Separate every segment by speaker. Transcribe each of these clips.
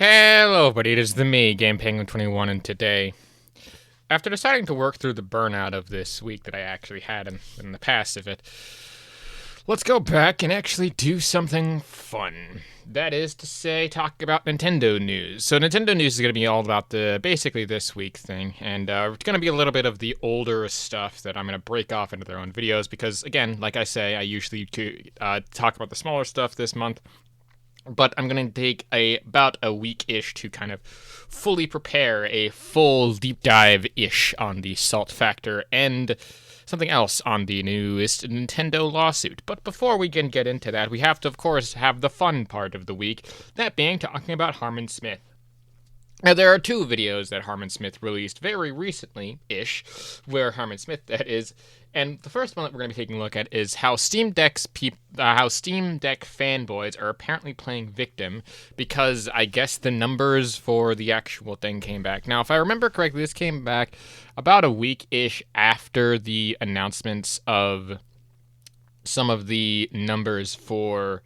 Speaker 1: Hello, buddy. It is me, Game Penguin 21, and today, after deciding to work through the burnout of this week that I actually had in the past of it, let's go back and actually do something fun. That is to say, talk about Nintendo news. So Nintendo news is going to be all about the basically this week thing, and it's going to be a little bit of the older stuff that I'm going to break off into their own videos because, again, like I say, I usually talk about the smaller stuff this month. But I'm going to take about a week-ish to kind of fully prepare a full deep dive-ish on the salt factor and something else on the newest Nintendo lawsuit. But before we can get into that, we have to, of course, have the fun part of the week, that being talking about Harman Smith. Now, there are two videos that Harman Smith released very recently-ish, where Harman Smith, that is, and the first one that we're going to be taking a look at is how Steam Deck fanboys are apparently playing victim because I guess the numbers for the actual thing came back. Now, if I remember correctly, this came back about a week-ish after the announcements of some of the numbers for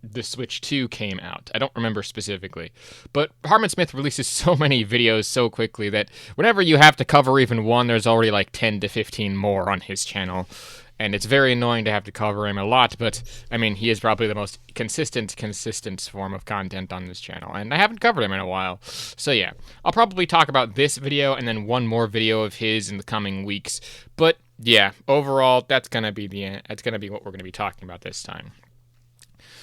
Speaker 1: the Switch 2 came out. I don't remember specifically. But Harman Smith releases so many videos so quickly that whenever you have to cover even one, there's already like 10 to 15 more on his channel. And it's very annoying to have to cover him a lot, but, I mean, he is probably the most consistent form of content on this channel, and I haven't covered him in a while. So yeah, I'll probably talk about this video and then one more video of his in the coming weeks. But yeah, overall, that's gonna be that's gonna be what we're gonna be talking about this time.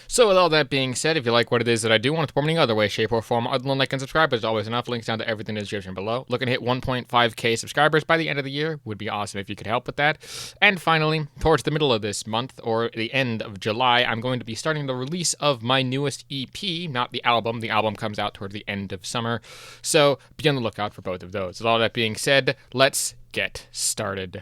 Speaker 1: So with all that being said, if you like what it is that I do, want to support me in any other way, shape, or form, other than like and subscribe, there's always enough links down to everything in the description below. Looking to hit 1.5k subscribers by the end of the year. Would be awesome if you could help with that. And finally, towards the middle of this month, or the end of July, I'm going to be starting the release of my newest EP, not the album. The album comes out toward the end of summer. So be on the lookout for both of those. With all that being said, let's get started.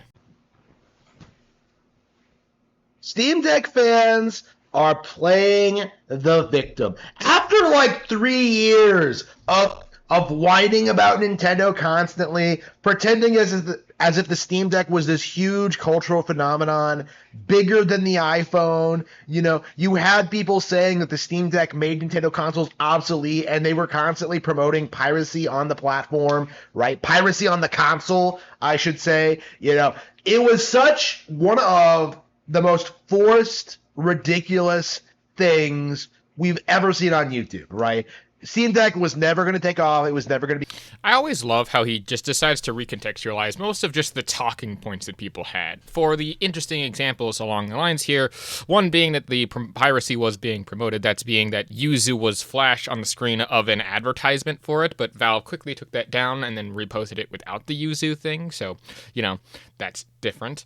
Speaker 2: Steam Deck fans are playing the victim. After like 3 years of whining about Nintendo constantly, pretending as if the Steam Deck was this huge cultural phenomenon, bigger than the iPhone, you had people saying that the Steam Deck made Nintendo consoles obsolete, and they were constantly promoting piracy on the platform, right? Piracy on the console, I should say. It was such one of the most forced, ridiculous things we've ever seen on YouTube, right? Steam Deck was never going to take off. It was never going to be...
Speaker 1: I always love how he just decides to recontextualize most of just the talking points that people had. For the interesting examples along the lines here, one being that the piracy was being promoted, that's being that Yuzu was flashed on the screen of an advertisement for it, but Valve quickly took that down and then reposted it without the Yuzu thing, so, that's different.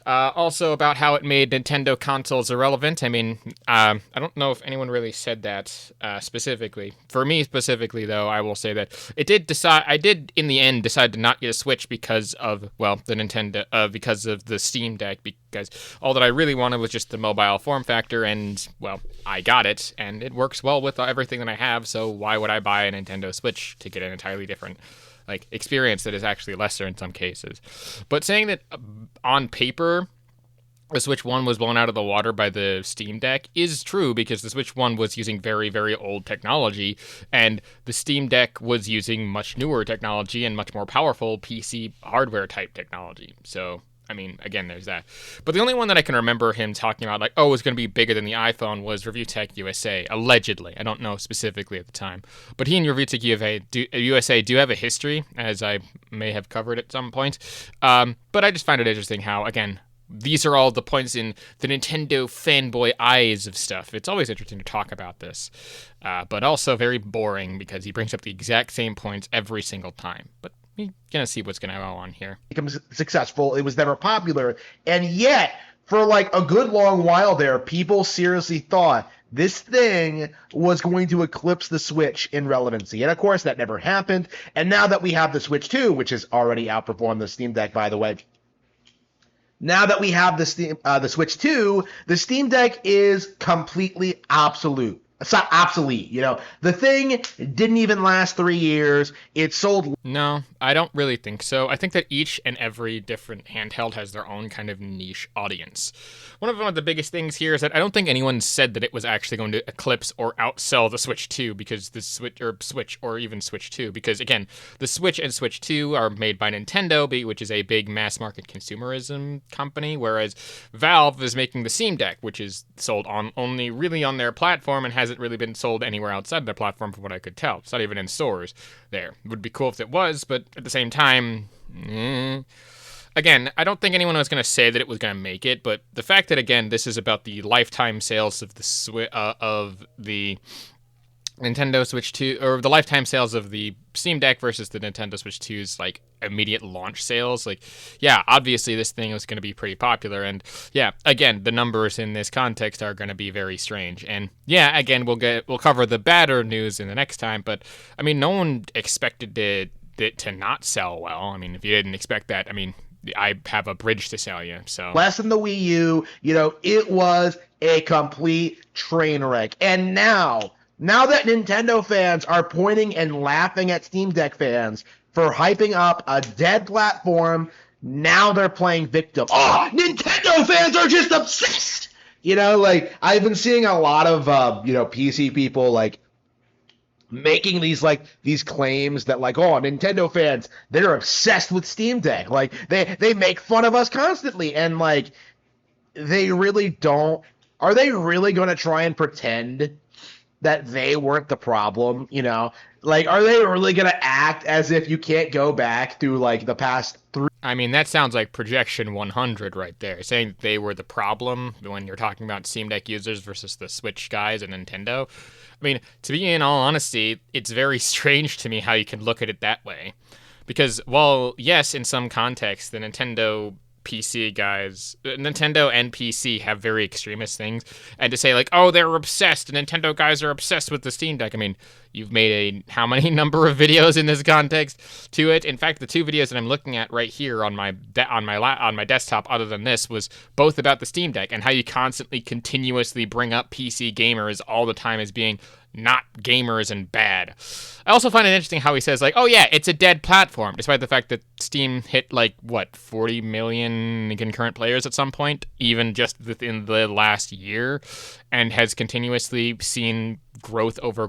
Speaker 1: Also about how it made Nintendo consoles irrelevant. I mean, I don't know if anyone really said that specifically. For me specifically, though, I will say that I did in the end decide to not get a Switch because of, because of the Steam Deck, because all that I really wanted was just the mobile form factor, and, well, I got it, and it works well with everything that I have, so why would I buy a Nintendo Switch to get an entirely different experience that is actually lesser in some cases? But saying that on paper the Switch 1 was blown out of the water by the Steam Deck is true, because the Switch 1 was using very, very old technology, and the Steam Deck was using much newer technology and much more powerful PC hardware type technology. So, I mean, again, there's that. But the only one that I can remember him talking about, it was going to be bigger than the iPhone, was Review Tech USA, allegedly. I don't know specifically at the time. But he and Review Tech USA do have a history, as I may have covered at some point. But I just find it interesting how, again, these are all the points in the Nintendo fanboy eyes of stuff. It's always interesting to talk about this, but also very boring because he brings up the exact same points every single time. But we're going to see what's going to go on here.
Speaker 2: Becomes successful. It was never popular. And yet, for like a good long while there, people seriously thought this thing was going to eclipse the Switch in relevancy. And of course, that never happened. And now that we have the Switch 2, which has already outperformed the Steam Deck, by the way, now that we have the Switch 2, the Steam Deck is completely obsolete. It's not obsolete. The thing didn't even last 3 years. It sold.
Speaker 1: No, I don't really think so. I think that each and every different handheld has their own kind of niche audience. One of the biggest things here is that I don't think anyone said that it was actually going to eclipse or outsell the Switch 2 because the Switch or even Switch 2 because again, the Switch and Switch 2 are made by Nintendo, which is a big mass market consumerism company, whereas Valve is making the Steam Deck, which is sold on only really on their platform and hasn't really been sold anywhere outside their platform from what I could tell. It's not even in stores there. It would be cool if it was, but at the same time, again, I don't think anyone was going to say that it was going to make it, but the fact that, again, this is about the lifetime sales of the Nintendo Switch 2, or the lifetime sales of the Steam Deck versus the Nintendo Switch 2's, like, immediate launch sales. Like, yeah, obviously this thing was going to be pretty popular, and yeah, again, the numbers in this context are going to be very strange. And yeah, again, we'll cover the badder news in the next time, but, I mean, no one expected it to not sell well. I mean, if you didn't expect that, I mean, I have a bridge to sell you, so.
Speaker 2: Less than the Wii U, it was a complete train wreck. And now that Nintendo fans are pointing and laughing at Steam Deck fans for hyping up a dead platform, now they're playing victim. Oh, Nintendo fans are just obsessed! Like, I've been seeing a lot of, PC people, like, making these claims that like, oh, Nintendo fans, they're obsessed with Steam Deck. Like they make fun of us constantly, and like they really don't. Are they really going to try and pretend that they weren't the problem? Like, are they really going to act as if you can't go back through like the past 3?
Speaker 1: I mean, that sounds like projection 100 right there, saying that they were the problem when you're talking about Steam Deck users versus the Switch guys and Nintendo. I mean, to be in all honesty, it's very strange to me how you can look at it that way. Because, while, yes, in some context, the Nintendo and PC have very extremist things, and to say like, oh, they're obsessed, the Nintendo guys are obsessed with the Steam Deck. I mean, you've made how many number of videos in this context to it? In fact, the two videos that I'm looking at right here on my desktop, other than this, was both about the Steam Deck and how you constantly, continuously bring up PC gamers all the time as being not gamers and bad. I also find it interesting how he says like, oh yeah, it's a dead platform, despite the fact that Steam hit like, what, 40 million concurrent players at some point, even just within the last year, and has continuously seen growth over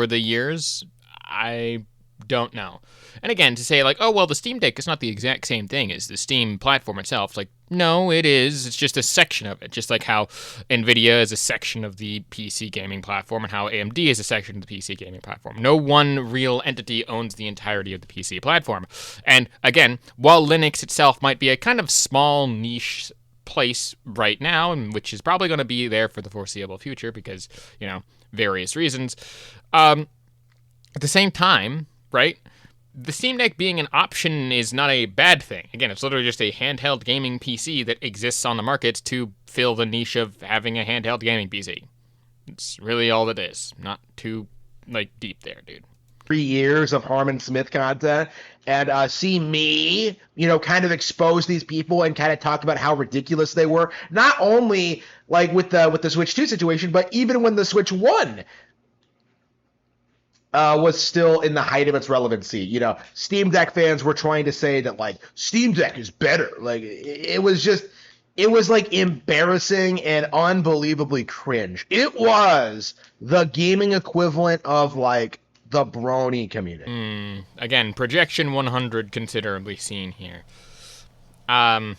Speaker 1: the years. I don't know. And again, to say like, oh, well, the Steam Deck is not the exact same thing as the Steam platform itself. Like, no, it is. It's just a section of it. Just like how NVIDIA is a section of the PC gaming platform and how AMD is a section of the PC gaming platform. No one real entity owns the entirety of the PC platform. And again, while Linux itself might be a kind of small niche place right now, and which is probably going to be there for the foreseeable future because, various reasons, at the same time, right, the Steam Deck being an option is not a bad thing. Again, it's literally just a handheld gaming PC that exists on the market to fill the niche of having a handheld gaming PC. It's really all it is. Not too, deep there, dude.
Speaker 2: 3 years of Harman Smith content, and see me, kind of expose these people and kind of talk about how ridiculous they were. Not only, like, with the Switch 2 situation, but even when the Switch 1 was still in the height of its relevancy. Steam Deck fans were trying to say that, like, Steam Deck is better. Like, it was like embarrassing and unbelievably cringe. It was the gaming equivalent of, like, the brony community.
Speaker 1: Again, projection 100 considerably seen here. I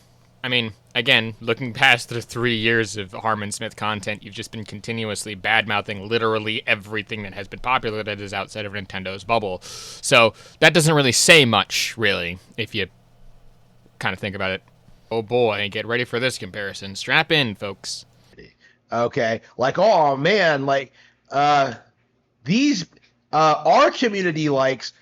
Speaker 1: mean, again, looking past the 3 years of Harman Smith content, you've just been continuously bad-mouthing literally everything that has been popular that is outside of Nintendo's bubble. So that doesn't really say much, really, if you kind of think about it. Oh boy, get ready for this comparison. Strap in, folks.
Speaker 2: Okay, like, oh man, like, these, our community likes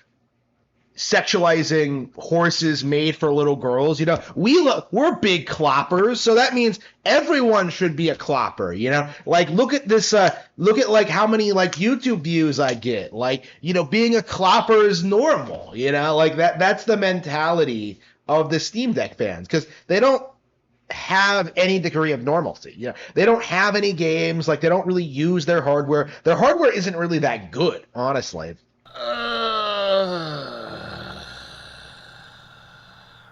Speaker 2: sexualizing horses made for little girls. We're big cloppers, so that means everyone should be a clopper. Like, look at this, look at like how many like YouTube views I get. Like, being a clopper is normal. Like that's the mentality of the Steam Deck fans, because they don't have any degree of normalcy. You know, they don't have any games. Like, they don't really use their hardware. Their hardware isn't really that good, honestly.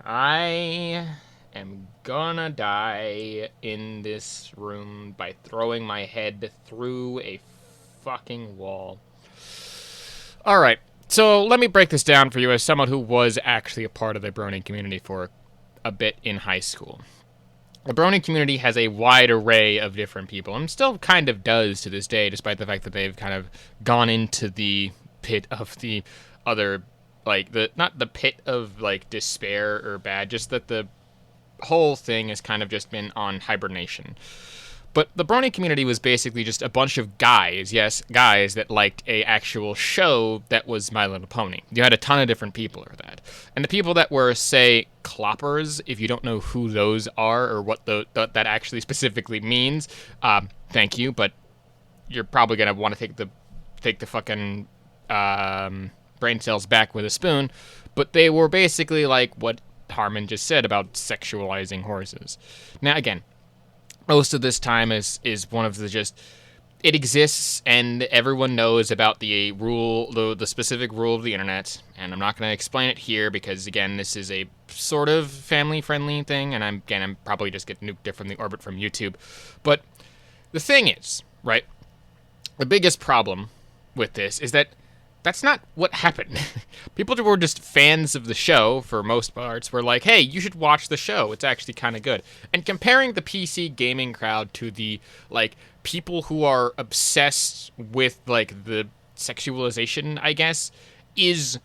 Speaker 1: I am gonna die in this room by throwing my head through a fucking wall. Alright, so let me break this down for you as someone who was actually a part of the Brony community for a bit in high school. The Brony community has a wide array of different people, and still kind of does to this day, despite the fact that they've kind of gone into the pit of the other, like, not the pit of, like, despair or bad, just that the whole thing has kind of just been on hibernation. But the Brony community was basically just a bunch of guys, yes, guys that liked a actual show that was My Little Pony. You had a ton of different people for that. And the people that were, say, cloppers, if you don't know who those are or what that actually specifically means, thank you, but you're probably going to want to take the fucking brain cells back with a spoon. But they were basically like what Harman just said about sexualizing horses. Now, again, most of this time is one of the just, it exists and everyone knows about the rule, the specific rule of the internet, and I'm not going to explain it here because, again, this is a sort of family-friendly thing, and I'm probably just getting nuked from the orbit from YouTube. But the thing is, right, the biggest problem with this is that that's not what happened. People who were just fans of the show, for most parts, were like, hey, you should watch the show. It's actually kind of good. And comparing the PC gaming crowd to the, like, people who are obsessed with, like, the sexualization, I guess, is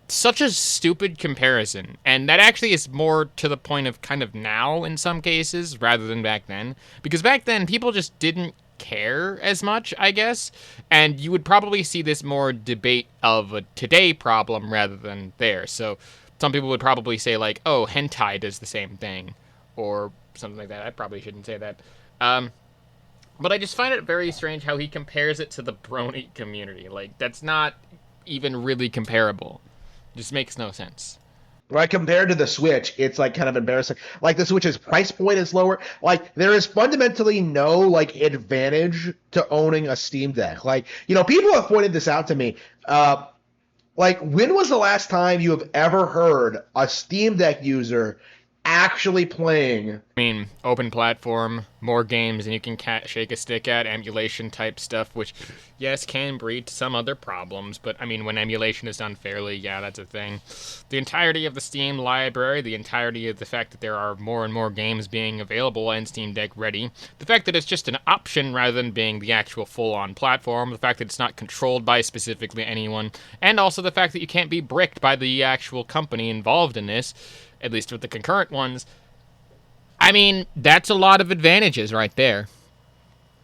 Speaker 1: such a stupid comparison. And that actually is more to the point of kind of now in some cases, rather than back then. Because back then, people just didn't care as much, I guess, and you would probably see this more debate of a today problem rather than there. So some people would probably say, like, oh, hentai does the same thing, or something like that. I probably shouldn't say that. But I just find it very strange how he compares it to the Brony community. Like, that's not even really comparable. It just makes no sense.
Speaker 2: Right, compared to the Switch, it's like kind of embarrassing. Like, the Switch's price point is lower. Like, there is fundamentally no like advantage to owning a Steam Deck. Like, you know, people have pointed this out to me. Like, when was the last time you have ever heard a Steam Deck user actually playing?
Speaker 1: I mean, open platform, more games than you can shake a stick at, emulation type stuff, which, yes, can breed some other problems, but I mean, when emulation is done fairly, yeah, that's a thing. The entirety of the Steam library, the entirety of the fact that there are more and more games being available and Steam Deck ready, the fact that it's just an option rather than being the actual full-on platform, the fact that it's not controlled by specifically anyone, and also the fact that you can't be bricked by the actual company involved in this, at least with the concurrent ones. I mean, that's a lot of advantages right there.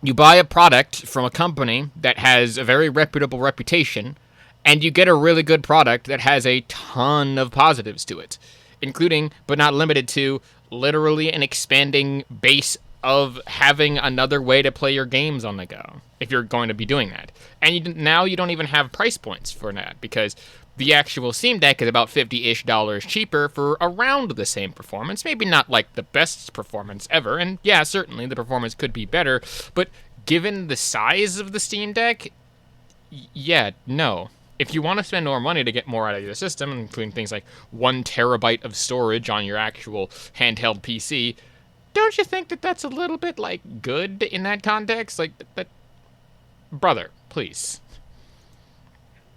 Speaker 1: You buy a product from a company that has a very reputable reputation, and you get a really good product that has a ton of positives to it, including, but not limited to, literally an expanding base of having another way to play your games on the go, if you're going to be doing that. And now you don't even have price points for that, because the actual Steam Deck is about $50-ish cheaper for around the same performance. Maybe not like the best performance ever, and yeah, certainly the performance could be better, but given the size of the Steam Deck, yeah, no. If you want to spend more money to get more out of your system, including things like 1 terabyte of storage on your actual handheld PC, don't you think that that's a little bit, like, good in that context? Like, that... Brother, please.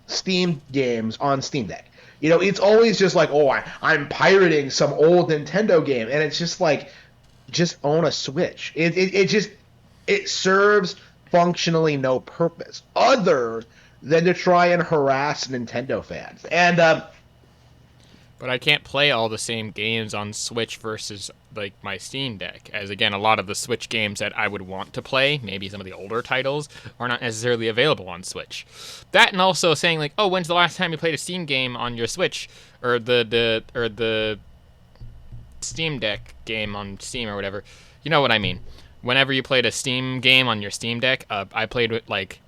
Speaker 2: Steam games on Steam Deck. You know, it's always just like, oh, I'm pirating some old Nintendo game, and it's just like, just own a Switch. It serves functionally no purpose other than to try and harass Nintendo fans. And
Speaker 1: but I can't play all the same games on Switch versus, like, my Steam Deck. As, again, a lot of the Switch games that I would want to play, maybe some of the older titles, are not necessarily available on Switch. That, and also saying, like, oh, when's the last time you played a Steam game on your Switch? Or the Steam Deck game on Steam or whatever. You know what I mean. Whenever you played a Steam game on your Steam Deck, I played with, like,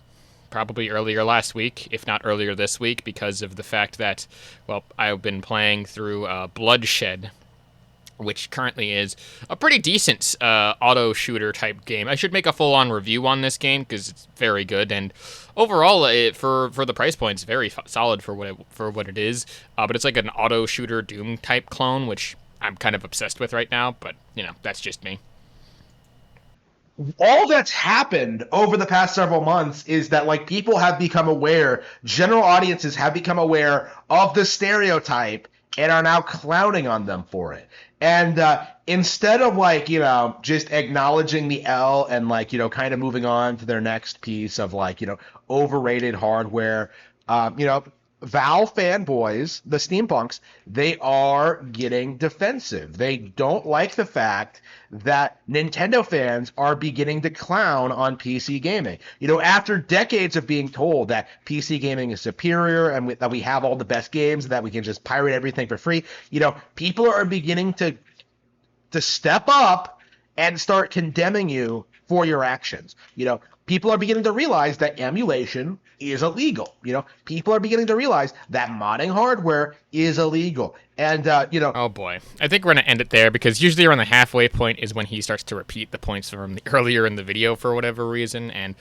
Speaker 1: probably earlier last week, if not earlier this week, because of the fact that, well, I've been playing through Bloodshed, which currently is a pretty decent auto shooter type game. I should make a full-on review on this game because it's very good, and overall, for the price point, it's very solid for what it is. But it's like an auto shooter Doom type clone, which I'm kind of obsessed with right now. But that's just me.
Speaker 2: All that's happened over the past several months is that like people have become aware, general audiences have become aware of the stereotype and are now clowning on them for it. And instead of like, just acknowledging the L and like, kind of moving on to their next piece of like, overrated hardware, Valve fanboys, the steampunks, they are getting defensive. They don't like the fact that Nintendo fans are beginning to clown on PC gaming. After decades of being told that PC gaming is superior and that we have all the best games and that we can just pirate everything for free, people are beginning to step up and start condemning you for your actions. People are beginning to realize that emulation is illegal. People are beginning to realize that modding hardware is illegal. And,
Speaker 1: Oh, boy. I think we're going to end it there because usually around the halfway point is when he starts to repeat the points from earlier in the video for whatever reason. And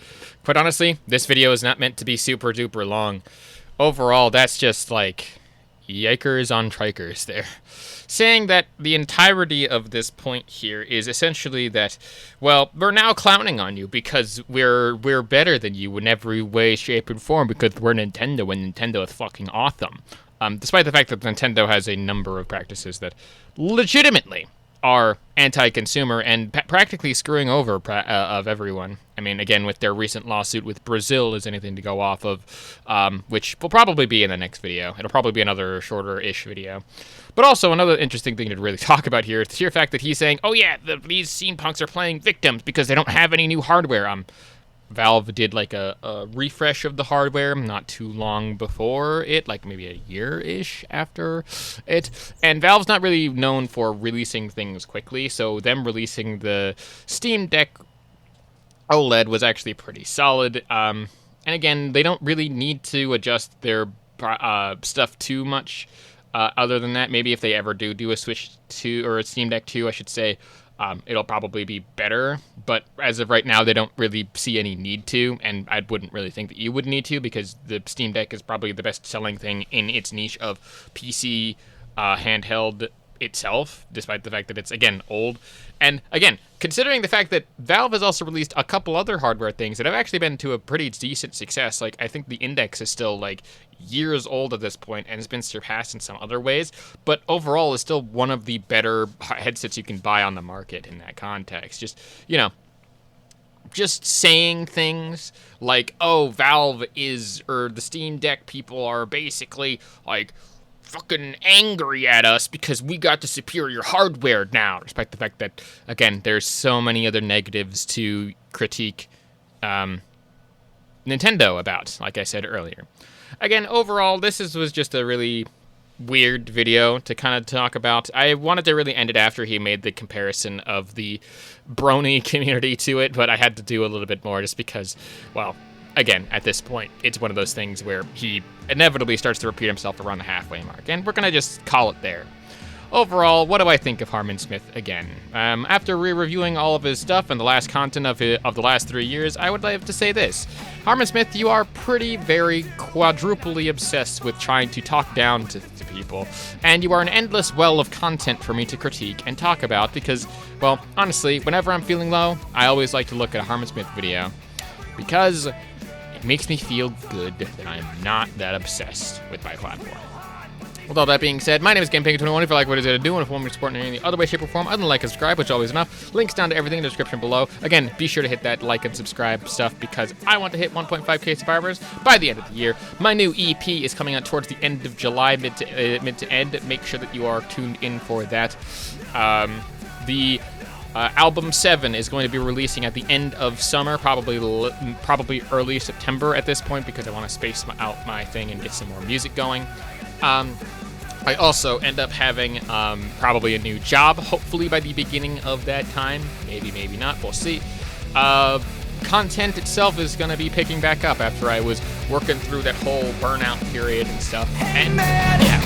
Speaker 1: quite honestly, this video is not meant to be super duper long. Overall, that's just like yikers on trikers there. Saying that the entirety of this point here is essentially that, well, we're now clowning on you because we're better than you in every way, shape, and form because we're Nintendo and Nintendo is fucking awesome. Despite the fact that Nintendo has a number of practices that legitimately are anti-consumer and practically screwing over of everyone. I mean, again, with their recent lawsuit with Brazil is anything to go off of, which will probably be in the next video. It'll probably be another shorter-ish video. But also, another interesting thing to really talk about here is the sheer fact that he's saying, oh yeah, these steampunks are playing victims because they don't have any new hardware. Valve did like a refresh of the hardware not too long before it, like maybe a year-ish after it. And Valve's not really known for releasing things quickly, so them releasing the Steam Deck OLED was actually pretty solid. And again, they don't really need to adjust their stuff too much. Other than that, maybe if they ever do a Switch 2, or a Steam Deck 2, I should say, it'll probably be better, but as of right now, they don't really see any need to, and I wouldn't really think that you would need to, because the Steam Deck is probably the best-selling thing in its niche of PC handheld itself, despite the fact that it's, again, old. And, again, considering the fact that Valve has also released a couple other hardware things that have actually been to a pretty decent success, like, I think the Index is still, like, years old at this point and has been surpassed in some other ways, but overall is still one of the better headsets you can buy on the market in that context. Just saying things like, oh, Valve is, or the Steam Deck people are basically, like, fucking angry at us because we got the superior hardware now, despite the fact that, again, there's so many other negatives to critique Nintendo about, like I said earlier. Again, overall, this was just a really weird video to kind of talk about. I wanted to really end it after he made the comparison of the brony community to it, but I had to do a little bit more just because, well, again, at this point, it's one of those things where he inevitably starts to repeat himself around the halfway mark, and we're going to just call it there. Overall, what do I think of Harman Smith again? After re-reviewing all of his stuff and the last content of the last 3 years, I would like to say this. Harman Smith, you are very quadruply obsessed with trying to talk down to people, and you are an endless well of content for me to critique and talk about because, well, honestly, whenever I'm feeling low, I always like to look at a Harman Smith video because it makes me feel good that I'm not that obsessed with my platform. With all that being said, my name is GamePinky21. If you like what it is I do, and if you want me to support in any other way, shape, or form, other than like and subscribe, which is always enough, links down to everything in the description below. Again, be sure to hit that like and subscribe stuff because I want to hit 1.5k subscribers by the end of the year. My new EP is coming out towards the end of July, mid to end. Make sure that you are tuned in for that. The album 7 is going to be releasing at the end of summer, probably early September at this point because I want to space out my thing and get some more music going. I also end up having probably a new job, hopefully by the beginning of that time. Maybe not. We'll see. content itself is going to be picking back up after I was working through that whole burnout period and stuff. And yeah.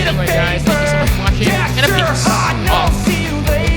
Speaker 1: Anyway, guys, thank you so much for watching, and a peace off.